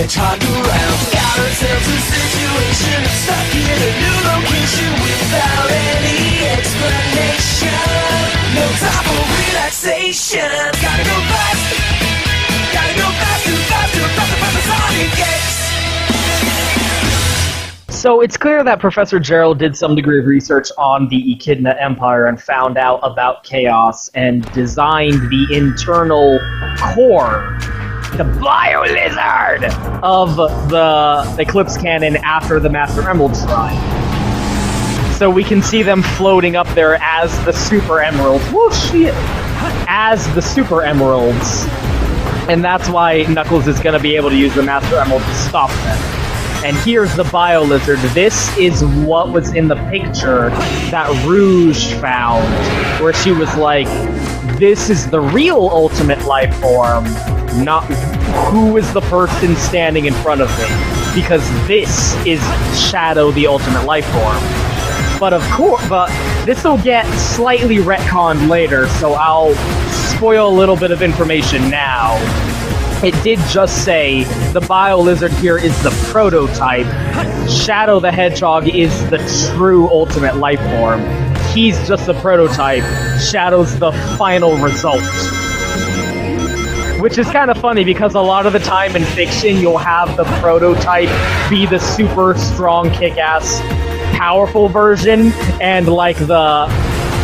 hedgehog around. Got ourselves a situation, stuck in a new location without any explanation. No time for relaxation. Gotta go fast. Gotta go faster, faster, faster, faster, Sonic X. So it's clear that Professor Gerald did some degree of research on the Echidna Empire and found out about chaos and designed the internal core, the bio-lizard, of the Eclipse Cannon after the Master Emerald Shrine. So we can see them floating up there as the Super Emeralds. Whoa, shit! As the Super Emeralds. And that's why Knuckles is going to be able to use the Master Emerald to stop them. And here's the bio-lizard. This is what was in the picture that Rouge found, where she was like, this is the real ultimate life form, not who is the person standing in front of me, because this is Shadow, the ultimate life form. But of course, this will get slightly retconned later, so I'll spoil a little bit of information now. It did just say the bio-lizard here is the prototype. Shadow the Hedgehog is the true ultimate life form. He's just the prototype. Shadow's the final result. Which is kind of funny because a lot of the time in fiction you'll have the prototype be the super strong, kick-ass, powerful version, and like the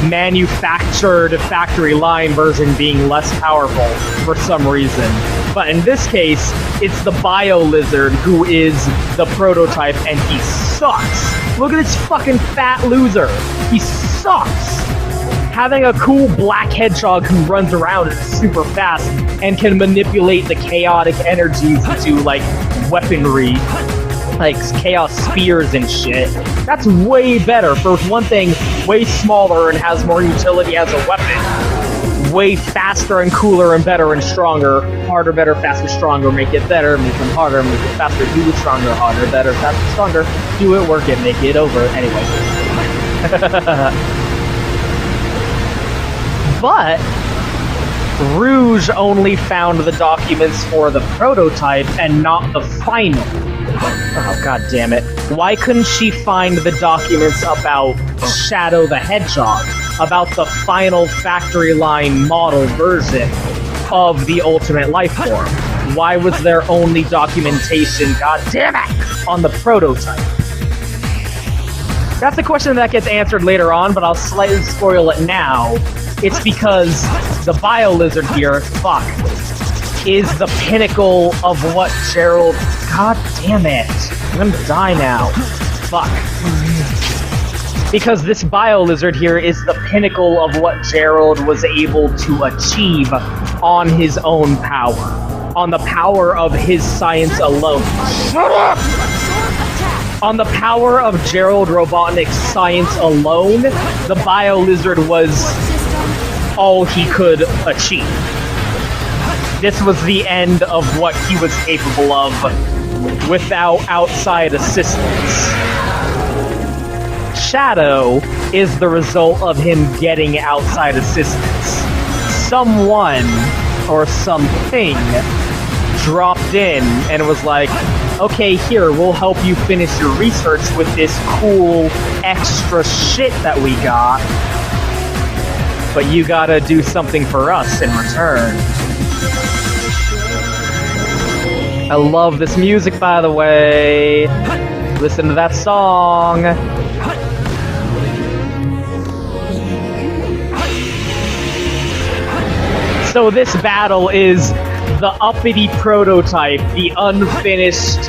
manufactured factory line version being less powerful for some reason. But in this case, it's the bio-lizard who is the prototype, and he sucks. Look at this fucking fat loser. He sucks. Having a cool black hedgehog who runs around super fast and can manipulate the chaotic energies into, like, weaponry, like chaos spears and shit. That's way better. For one thing, way smaller and has more utility as a weapon. Way faster and cooler and better and stronger. Harder, better, faster, stronger. Make it better, make them harder, make it faster, do it stronger, harder, better, faster, stronger. Do it, work it, make it over. Anyway. But Rouge only found the documents for the prototype and not the final. Oh, god damn it. Why couldn't she find the documents about Shadow the Hedgehog? About the final factory line model version of the ultimate life form? Why was there only documentation, god damn it, on the prototype? That's a question that gets answered later on, but I'll slightly spoil it now. It's because the bio-lizard here, fuck, is the pinnacle of what Gerald... God damn it. I'm gonna die now. Fuck. Because this bio-lizard here is the pinnacle of what Gerald was able to achieve on his own power. On the power of his science alone. Shut up! On the power of Gerald Robotnik's science alone, the bio-lizard was all he could achieve. This was the end of what he was capable of without outside assistance. Shadow is the result of him getting outside assistance. Someone or something dropped in and was like, okay, here, we'll help you finish your research with this cool extra shit that we got, but you gotta do something for us in return. I love this music, by the way. Listen to that song. So this battle is the uppity prototype, the unfinished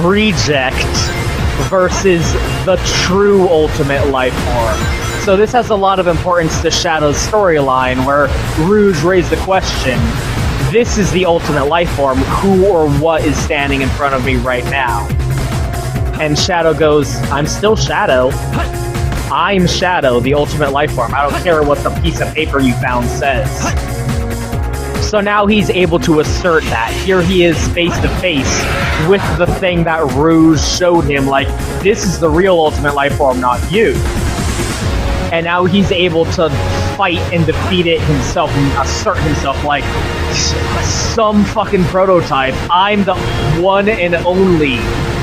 reject, versus the true ultimate life form. So this has a lot of importance to Shadow's storyline, where Rouge raised the question, this is the ultimate life form, who or what is standing in front of me right now? And Shadow goes, I'm still Shadow. I'm Shadow, the ultimate life form. I don't care what the piece of paper you found says. So now he's able to assert that. Here he is face to face with the thing that Rouge showed him, like, this is the real ultimate life form, not you. And now he's able to fight and defeat it himself and assert himself like some fucking prototype. I'm the one and only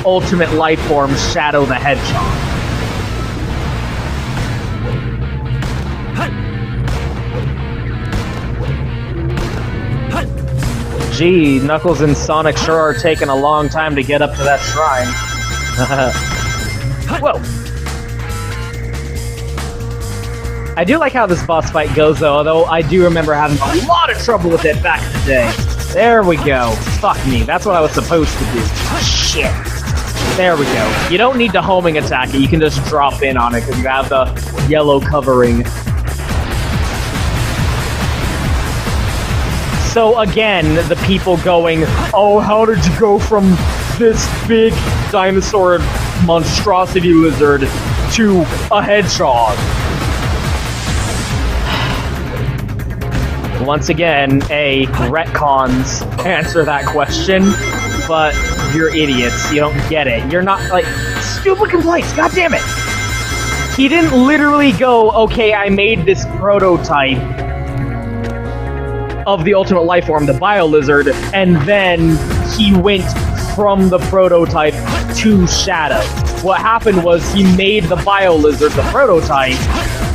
ultimate life form, Shadow the Hedgehog. Gee, Knuckles and Sonic sure are taking a long time to get up to that shrine. Whoa. I do like how this boss fight goes, though I do remember having a lot of trouble with it back in the day. There we go. Fuck me, that's what I was supposed to do. Shit. There we go. You don't need to homing attack it, you can just drop in on it because you have the yellow covering. So again, the people going, oh, how did you go from this big dinosaur monstrosity lizard to a hedgehog? Once again, retcons answer that question, but you're idiots. You don't get it. You're not, like, stupid complaints, god damn it! He didn't literally go, okay, I made this prototype of the ultimate life form, the Bio-Lizard, and then he went from the prototype to Shadow. What happened was he made the Bio-Lizard the prototype,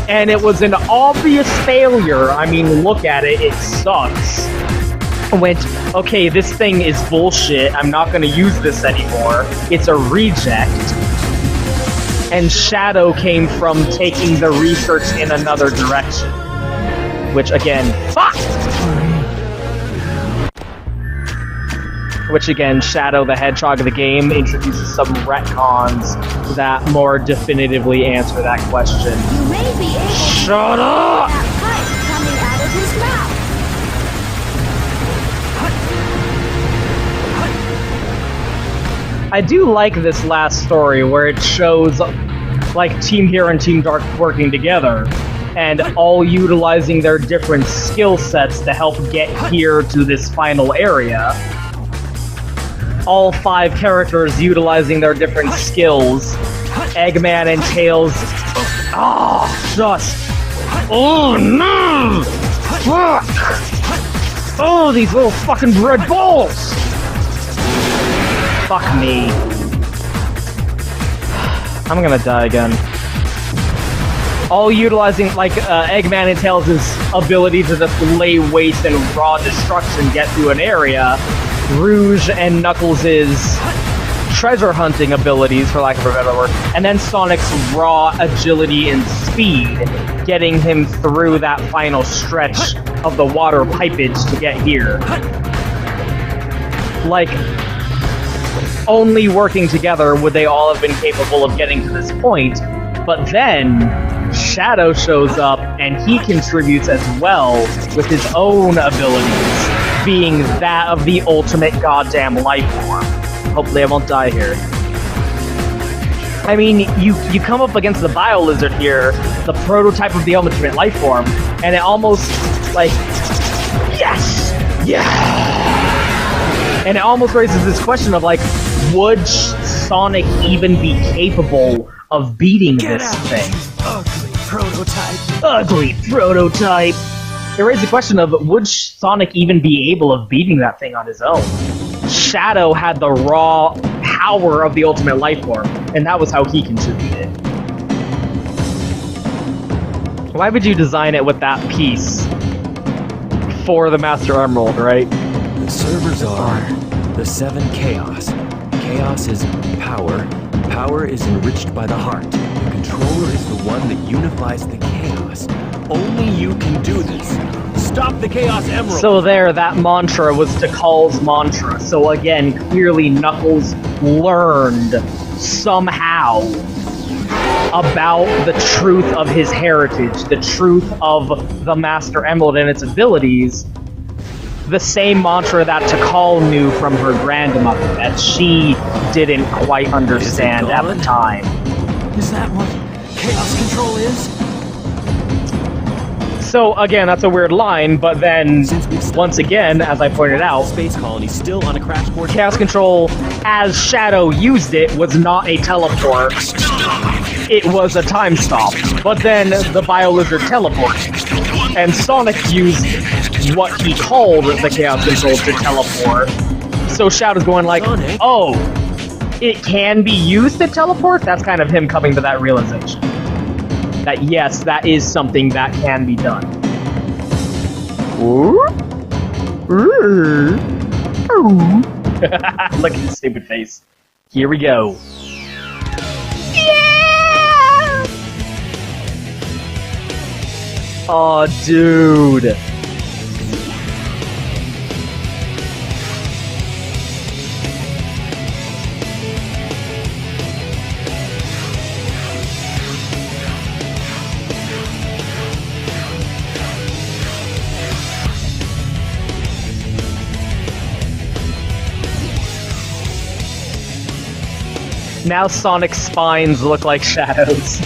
and it was an obvious failure. I mean, look at it, it sucks. Went, okay, this thing is bullshit, I'm not gonna use this anymore, it's a reject. And Shadow came from taking the research in another direction. Which again, fuck! Which again, Shadow the Hedgehog of the game introduces some retcons that more definitively answer that question. You may be able Shut to up! that pipe coming out of his mouth. I do like this last story where it shows like Team Hero and Team Dark working together and all utilizing their different skill sets to help get here to this final area. All 5 characters utilizing their different skills. Eggman and Tails. Oh no! Fuck! Oh, these little fucking red balls! Fuck me. I'm gonna die again. All utilizing, like, Eggman and Tails' ability to just lay waste and raw destruction get through an area. Rouge and Knuckles' treasure hunting abilities, for lack of a better word, and then Sonic's raw agility and speed, getting him through that final stretch of the water pipage to get here. Like, only working together would they all have been capable of getting to this point, but then Shadow shows up and he contributes as well with his own abilities, being that of the ultimate goddamn life form. Hopefully I won't die here. I mean, you come up against the Bio-Lizard here, the prototype of the ultimate life form, and it almost, like, yes! Yeah! And it almost raises this question of, like, would Sonic even be capable of beating this thing? Ugly prototype. Ugly prototype! It raises the question of, would Sonic even be able of beating that thing on his own? Shadow had the raw power of the ultimate life form, and that was how he contributed. Why would you design it with that piece for the Master Emerald, right? The servers are the 7 Chaos. Chaos is power. Power is enriched by the heart. The controller is the one that unifies the chaos. Only you can do this. Stop the Chaos Emerald! So there, that mantra was Tikal's mantra. So again, clearly Knuckles learned somehow about the truth of his heritage, the truth of the Master Emerald and its abilities, the same mantra that Tikal knew from her grandmother, that she didn't quite understand at the time. Is that what Chaos Control is? So again, that's a weird line, but then, once again, as I pointed out, Space Colony still on a crash course. Chaos Control, as Shadow used it, was not a teleport. It was a time stop. But then the Bio-Lizard teleported. And Sonic used what he called the Chaos Control to teleport. So Shadow's going like, oh, it can be used to teleport? That's kind of him coming to that realization. That yes, that is something that can be done. Look at his stupid face. Here we go. Yeah! Oh, dude. Now Sonic's spines look like shadows.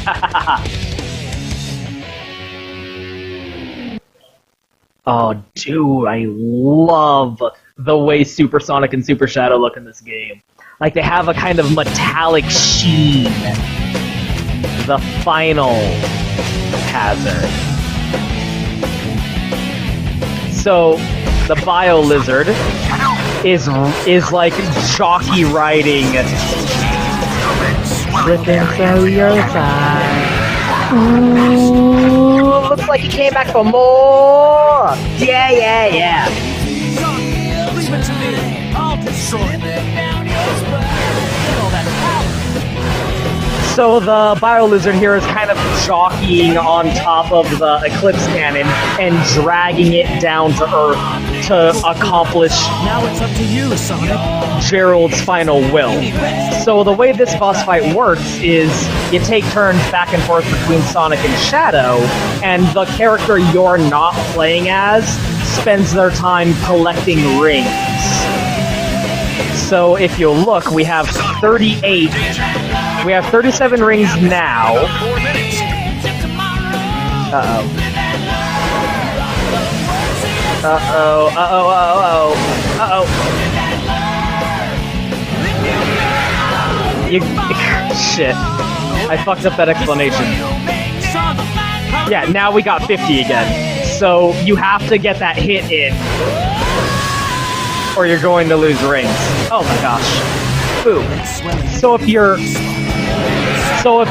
Oh, dude, I love the way Super Sonic and Super Shadow look in this game. Like, they have a kind of metallic sheen. The final hazard. So, the Bio Lizard is like jockey riding. Slipping through your side. Ooh, looks like he came back for more. Yeah, yeah, yeah. Leave it to me. I'll destroy So the Bio Lizard here is kind of jockeying on top of the Eclipse Cannon and dragging it down to Earth to accomplish Now it's up to you, Sonic. Gerald's final will. So the way this boss fight works is you take turns back and forth between Sonic and Shadow, and the character you're not playing as spends their time collecting rings. So if you look, we have 38. We have 37 rings now. Uh-oh. Uh-oh, uh-oh, uh-oh, uh-oh. You... Shit. I fucked up that explanation. Yeah, now we got 50 again. So you have to get that hit in, or you're going to lose rings. Oh my gosh. Ooh. So if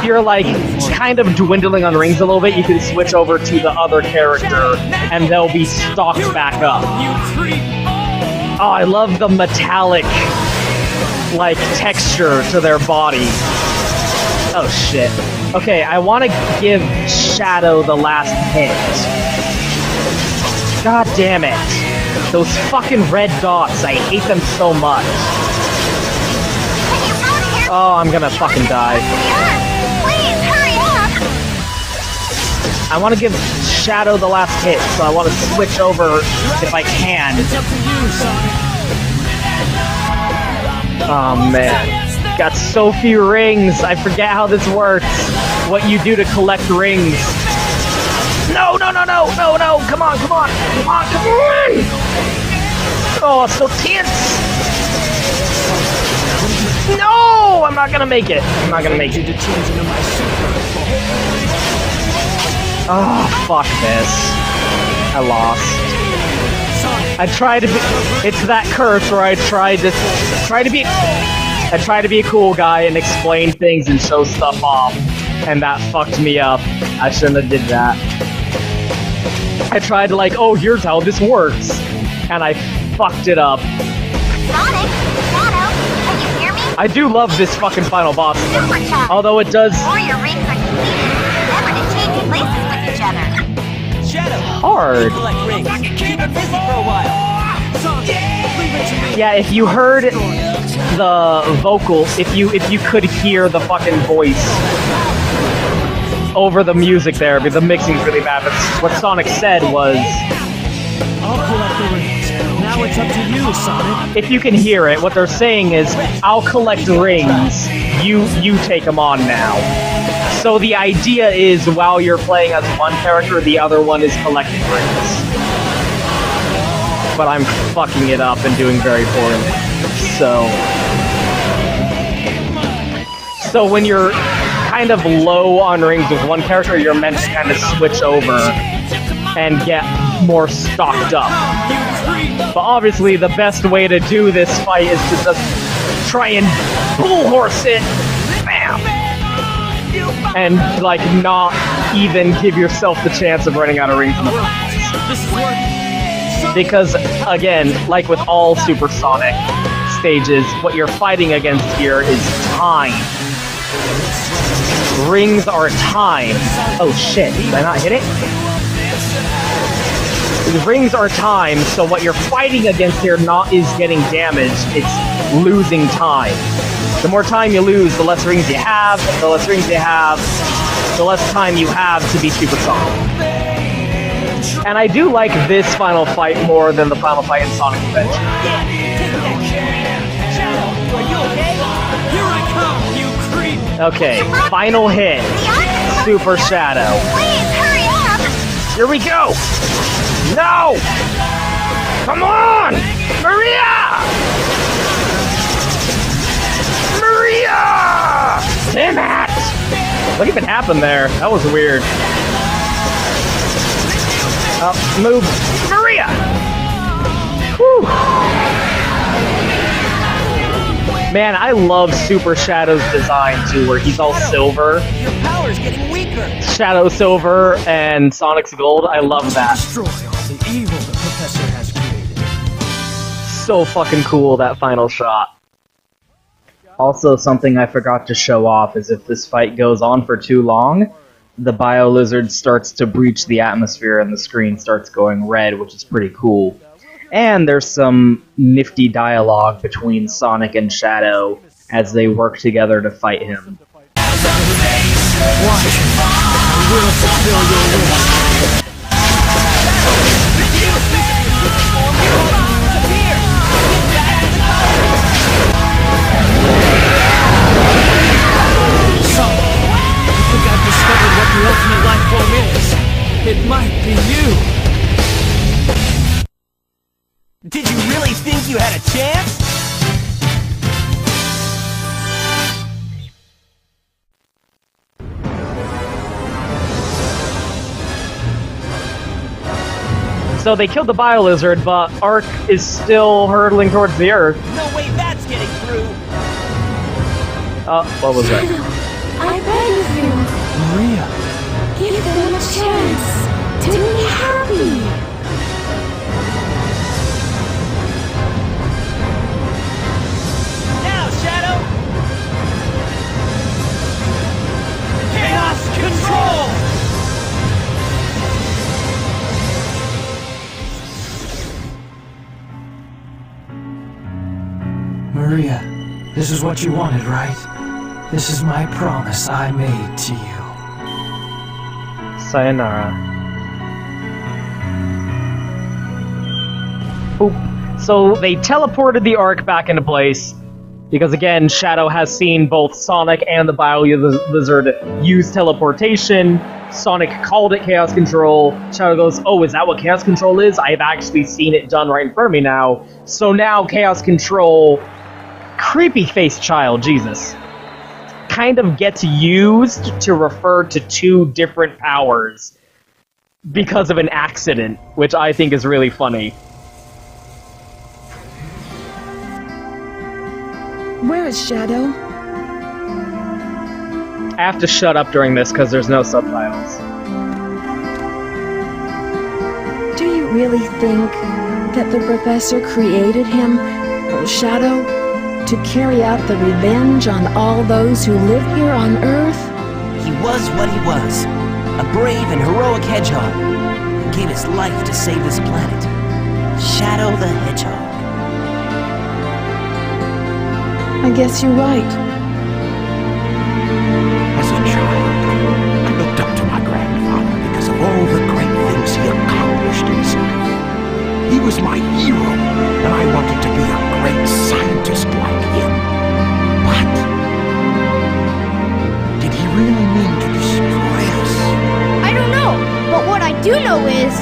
you're like kind of dwindling on rings a little bit, you can switch over to the other character and they'll be stocked back up. Oh, I love the metallic like texture to their body. Oh shit. Okay, I want to give Shadow the last hit. God damn it. Those fucking red dots, I hate them so much. Oh, I'm gonna fucking die. Please, hurry up! I want to give Shadow the last hit, so I want to switch over if I can. It's up to you, Sonic. Oh man. Got so few rings, I forget how this works. What you do to collect rings. No, no, no, no, no, no, come on, come on, come on, come on! Oh, so tense! No! I'm not gonna make it. I'm not gonna make it. Oh, fuck this. I lost. I tried to be... It's that curse where I try to be a cool guy and explain things and show stuff off. And that fucked me up. I shouldn't have did that. I tried to like, oh, here's how this works. And I fucked it up. Sonic, Shadow, can you hear me? I do love this fucking final boss. Super challenge. Although it does... Before your rings are completed, remember to change places with each other. Shadow. hard. Collect rings. Keep it busy for a while. Sonic, leave it to me. Yeah, if you heard the vocal, if you could hear the fucking voice over the music there, the mixing's really bad, but what Sonic said was... I'll collect the rings. Now it's up to you, Sonic. If you can hear it, what they're saying is, I'll collect rings, you take them on now. So the idea is, while you're playing as one character, the other one is collecting rings. But I'm fucking it up and doing very poorly. So when you're kind of low on rings with one character, you're meant to kind of switch over and get more stocked up. But obviously, the best way to do this fight is to just try and bullhorse it, bam, and like not even give yourself the chance of running out of rings in the first place. Because again, like with all supersonic stages, what you're fighting against here is time. Rings are time. Oh shit, did I not hit it? The rings are time, so what you're fighting against here not is getting damaged, it's losing time. The more time you lose, the less rings you have, the less rings you have, the less time you have to be supersonic. And I do like this final fight more than the final fight in Sonic Adventure. Okay, final hit. Super Shadow. Please, hurry up! Here we go! No! Come on! Maria! Maria! Damn it! What even happened there? That was weird. Move. Maria! Whew. Man, I love Super Shadow's design too, where he's all silver. Your power's getting weaker. Shadow Silver and Sonic's Gold. I love that. Destroy all the evil the Professor has created. So fucking cool, that final shot. Also, something I forgot to show off is if this fight goes on for too long, the Bio-Lizard starts to breach the atmosphere and the screen starts going red, which is pretty cool. And there's some nifty dialogue between Sonic and Shadow as they work together to fight him. It might be you. Did you really think you had a chance? So they killed the Bio-Lizard, but Ark is still hurtling towards the Earth. No way that's getting through. What was that? I beg of you, Maria. give them a chance to be happy. Now, Shadow. Chaos control. Maria, this is what you wanted, right? This is my promise I made to you. Sayonara. Oop. So they teleported the Ark back into place, because again, Shadow has seen both Sonic and the Bio-Lizard use teleportation. Sonic called it Chaos Control. Shadow goes, oh, is that what Chaos Control is? I've actually seen it done right in front of me now. So now Chaos Control, creepy face child, Jesus, kind of gets used to refer to two different powers because of an accident, which I think is really funny. Where is Shadow? I have to shut up during this because there's no subtitles. Do you really think that the Professor created him, or Shadow, to carry out the revenge on all those who live here on Earth? He was what he was. A brave and heroic hedgehog who gave his life to save this planet. Shadow the Hedgehog. I guess you're right. As a child, I looked up to my grandfather because of all the great things he accomplished in his life. He was my hero, and I wanted to be a great scientist like him. But did he really mean to destroy us? I don't know, but what I do know is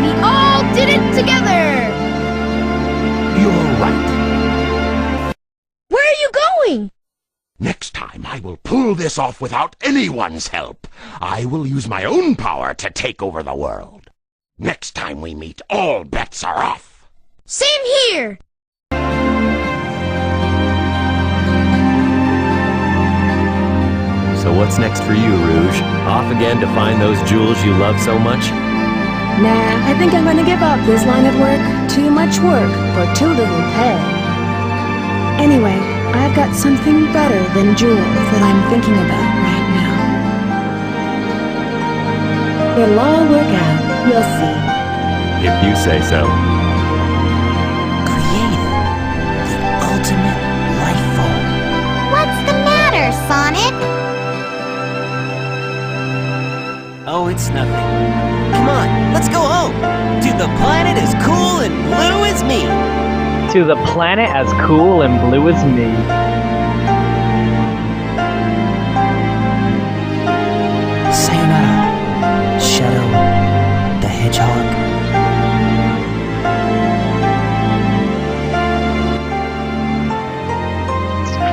we all did it together. You're right. Where are you going? Next time I will pull this off without anyone's help. I will use my own power to take over the world. Next time we meet, all bets are off. Same here! So what's next for you, Rouge? Off again to find those jewels you love so much? Nah, I think I'm gonna give up this line of work. Too much work for too little pay. Anyway, I've got something better than jewels that I'm thinking about right now. It'll all work out. You'll see. If you say so. Creating the ultimate life form. What's the matter, Sonic? Oh, it's nothing. Come on, let's go home. To the planet as cool and blue as me. To the planet as cool and blue as me. Sayonara, Shadow the Hedgehog.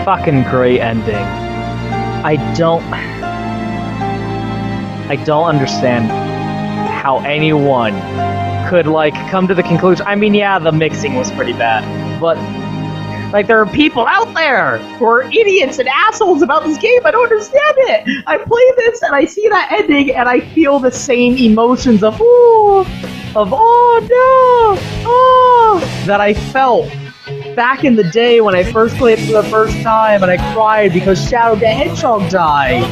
Fucking great ending. I don't understand how anyone could, like, come to the conclusion. I mean, yeah, the mixing was pretty bad, but, like, there are people out there who are idiots and assholes about this game. I don't understand it. I play this and I see that ending and I feel the same emotions of, ooh, of, oh no, oh, that I felt back in the day when I first played it for the first time and I cried because Shadow the Hedgehog died.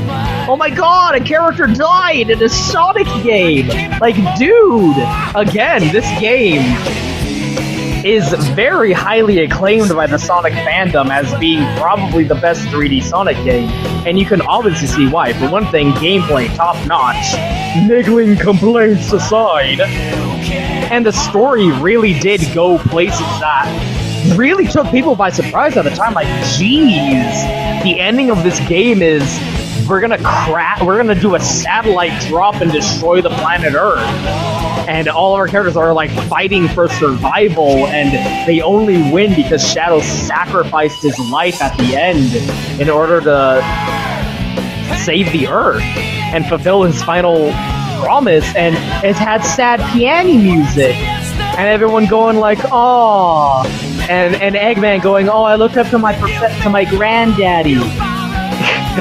Oh my god, a character died in a Sonic game! Like, dude! Again, this game is very highly acclaimed by the Sonic fandom as being probably the best 3D Sonic game. And you can obviously see why. For one thing, gameplay top-notch. Niggling complaints aside. And the story really did go places that really took people by surprise at the time. Like, jeez! The ending of this game is, we're gonna do a satellite drop and destroy the planet Earth. And all of our characters are, like, fighting for survival, and they only win because Shadow sacrificed his life at the end in order to save the Earth and fulfill his final promise. And it had sad piano music, and everyone going like, "Aww," and Eggman going, "Oh, I looked up to my granddaddy."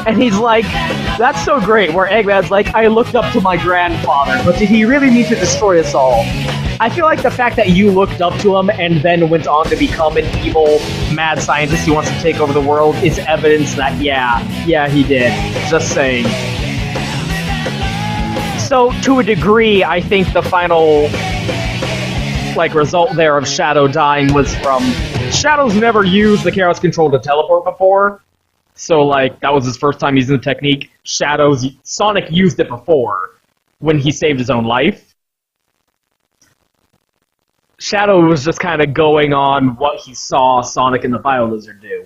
And he's like, that's so great, where Eggman's like, I looked up to my grandfather, but did he really need to destroy us all? I feel like the fact that you looked up to him and then went on to become an evil, mad scientist who wants to take over the world is evidence that, yeah, he did. Just saying. So, to a degree, I think the final, like, result there of Shadow dying was from... Shadow's never used the Chaos Control to teleport before. So, like, that was his first time using the technique. Sonic used it before, when he saved his own life. Shadow was just kind of going on what he saw Sonic and the Bio-Lizard do.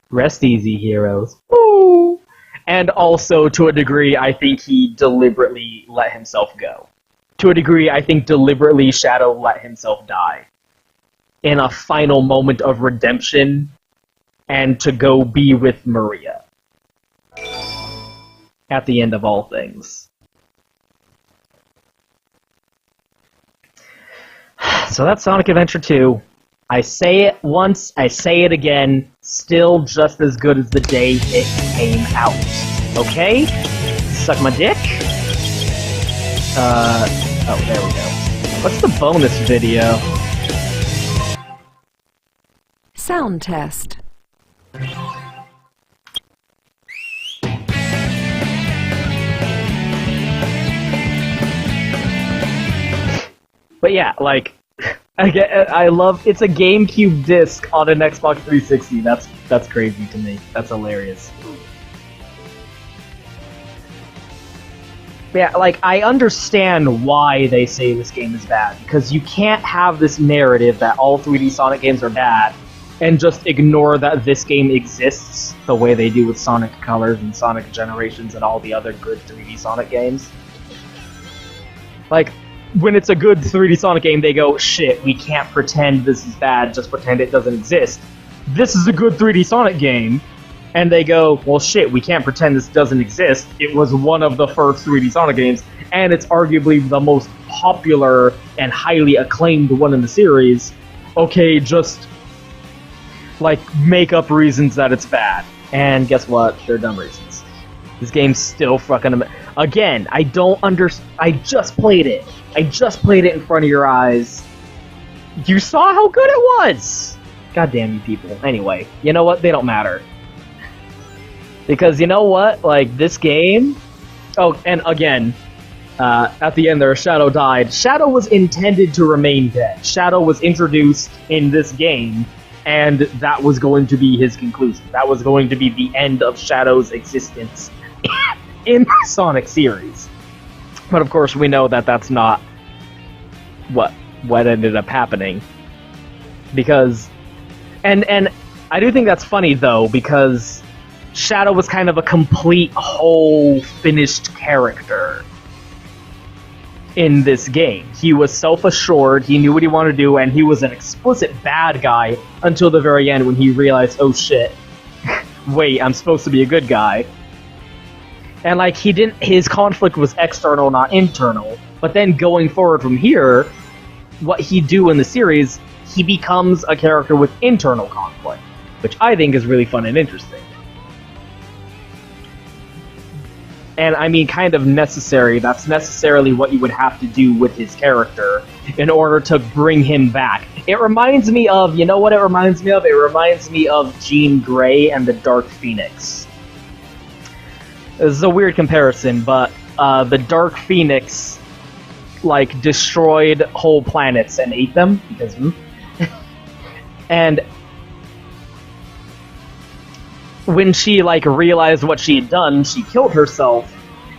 Rest easy, heroes. Ooh. And also, to a degree, I think he deliberately let himself go. To a degree, I think deliberately Shadow let himself die. In a final moment of redemption, and to go be with Maria. At the end of all things. So that's Sonic Adventure 2. I say it once, I say it again, still just as good as the day it came out. Okay? Suck my dick? Oh, there we go. What's the bonus video? Sound test. But yeah, like, I love, it's a GameCube disc on an Xbox 360. That's crazy to me. That's hilarious. Yeah, like, I understand why they say this game is bad, because you can't have this narrative that all 3D Sonic games are bad, and just ignore that this game exists the way they do with Sonic Colors and Sonic Generations and all the other good 3D Sonic games. Like, when it's a good 3D Sonic game, they go, shit, we can't pretend this is bad, just pretend it doesn't exist. This is a good 3D Sonic game, And they go, well shit, we can't pretend this doesn't exist. It was one of the first 3D Sonic games, and it's arguably the most popular and highly acclaimed one in the series. Okay, just, like, make up reasons that it's bad. And guess what? They're dumb reasons. This game's still fucking... Again, I don't I just played it. I just played it in front of your eyes. You saw how good it was! God damn you people. Anyway, you know what? They don't matter. Because you know what? Like, this game... Oh, and again, at the end there, Shadow died. Shadow was intended to remain dead. Shadow was introduced in this game, and that was going to be his conclusion. That was going to be the end of Shadow's existence in the Sonic series. But of course, we know that that's not what ended up happening. Because... And I do think that's funny, though, because Shadow was kind of a complete, whole, finished character in this game. He was self-assured, he knew what he wanted to do, and he was an explicit bad guy until the very end when he realized, oh shit, wait, I'm supposed to be a good guy. And like, his conflict was external, not internal. But then going forward from here, what he'd do in the series, he becomes a character with internal conflict, which I think is really fun and interesting. And I mean, kind of necessary. That's necessarily what you would have to do with his character in order to bring him back. It reminds me of, you know what it reminds me of? It reminds me of Jean Grey and the Dark Phoenix. This is a weird comparison, but the Dark Phoenix, like, destroyed whole planets and ate them, because... And when she, like, realized what she had done, she killed herself,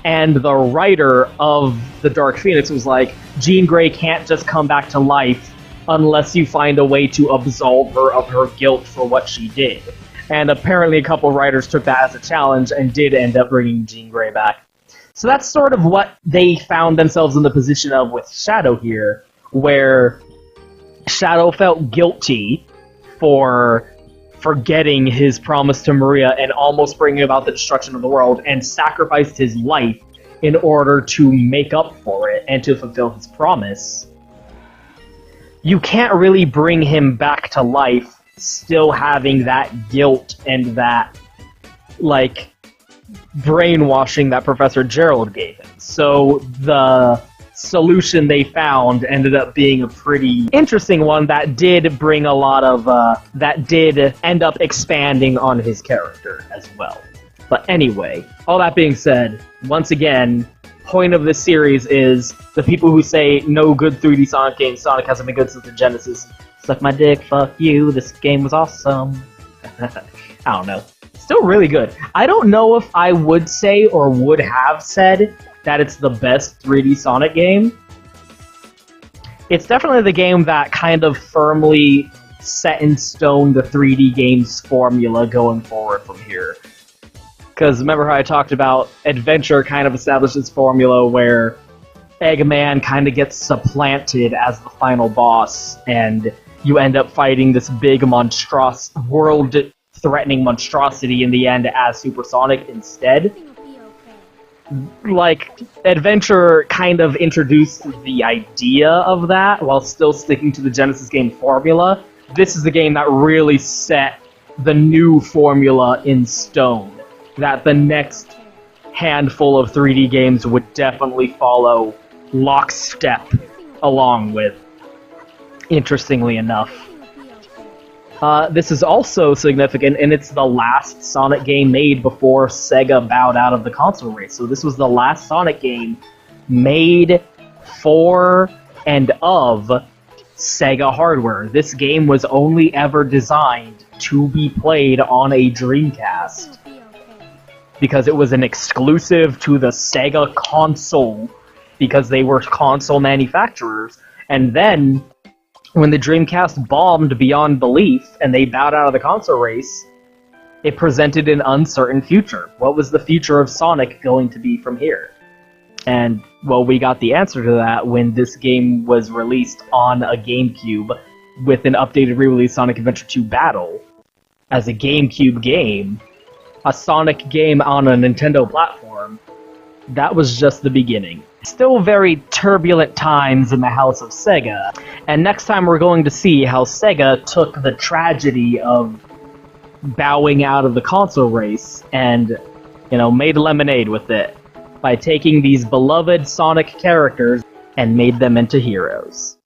and the writer of the Dark Phoenix was like, Jean Grey can't just come back to life unless you find a way to absolve her of her guilt for what she did. And apparently a couple writers took that as a challenge and did end up bringing Jean Grey back. So that's sort of what they found themselves in the position of with Shadow here, where Shadow felt guilty for forgetting his promise to Maria and almost bringing about the destruction of the world, and sacrificed his life in order to make up for it and to fulfill his promise. You can't really bring him back to life still having that guilt and that, like, brainwashing that Professor Gerald gave him. So the solution they found ended up being a pretty interesting one that did bring a lot of, that did end up expanding on his character as well. But anyway, all that being said, once again, point of this series is the people who say no good 3D Sonic game, Sonic hasn't been good since the Genesis. Suck my dick, fuck you, this game was awesome. I don't know. Still really good. I don't know if I would say or would have said that it's the best 3D Sonic game. It's definitely the game that kind of firmly set in stone the 3D games formula going forward from here. Because remember how I talked about Adventure kind of established its formula where Eggman kind of gets supplanted as the final boss, and you end up fighting this big world-threatening monstrosity in the end as Super Sonic instead. Like, Adventure kind of introduced the idea of that while still sticking to the Genesis game formula. This is the game that really set the new formula in stone that the next handful of 3D games would definitely follow lockstep along with, interestingly enough. This is also significant, and it's the last Sonic game made before Sega bowed out of the console race. So this was the last Sonic game made for and of Sega hardware. This game was only ever designed to be played on a Dreamcast, because it was an exclusive to the Sega console, because they were console manufacturers. And then, when the Dreamcast bombed beyond belief and they bowed out of the console race, it presented an uncertain future. What was the future of Sonic going to be from here? And, well, we got the answer to that when this game was released on a GameCube with an updated re-release Sonic Adventure 2 Battle as a GameCube game. a Sonic game on a Nintendo platform, that was just the beginning. Still very turbulent times in the house of Sega, and next time we're going to see how Sega took the tragedy of bowing out of the console race and, made lemonade with it by taking these beloved Sonic characters and made them into heroes.